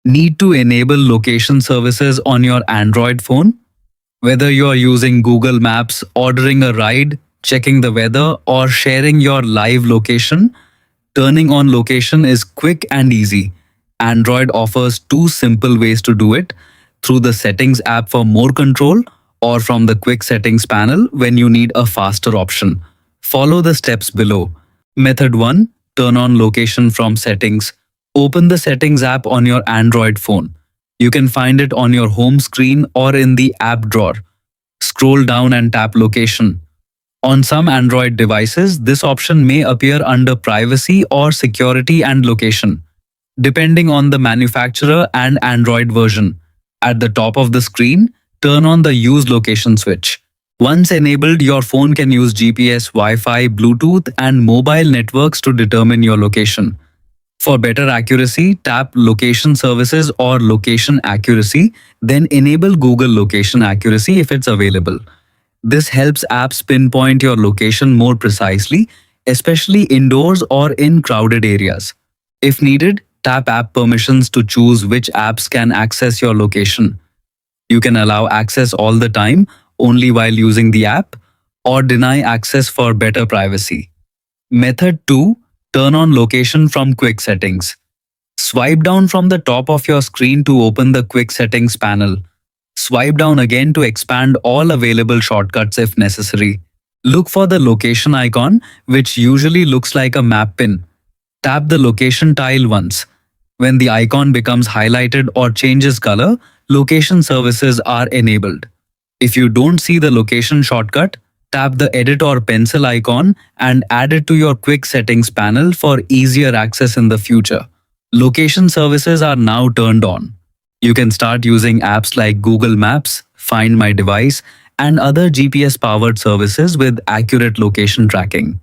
Need to enable location services on your Android phone? Whether you are using Google Maps, ordering a ride, checking the weather, or sharing your live location, turning on location is quick and easy. Android offers two simple ways to do it: through the Settings app for more control, or from the Quick Settings panel when you need a faster option. Follow the steps below. Method 1. Turn on location from Settings. Open the Settings app on your Android phone. You can find it on your home screen or in the app drawer. Scroll down and tap Location. On some Android devices, this option may appear under Privacy or Security and Location, depending on the manufacturer and Android version. At the top of the screen, turn on the Use Location switch. Once enabled, your phone can use GPS, Wi-Fi, Bluetooth, and mobile networks to determine your location. For better accuracy, tap Location Services or Location Accuracy, then enable Google Location Accuracy if it's available. This helps apps pinpoint your location more precisely, especially indoors or in crowded areas. If needed, tap App Permissions to choose which apps can access your location. You can allow access all the time, only while using the app, or deny access for better privacy. Method 2. Turn on location from Quick Settings. Swipe down from the top of your screen to open the Quick Settings panel. Swipe down again to expand all available shortcuts if necessary. Look for the location icon, which usually looks like a map pin. Tap the location tile once. When the icon becomes highlighted or changes color, location services are enabled. If you don't see the location shortcut, tap the edit or pencil icon and add it to your Quick Settings panel for easier access in the future. Location services are now turned on. You can start using apps like Google Maps, Find My Device, and other GPS-powered services with accurate location tracking.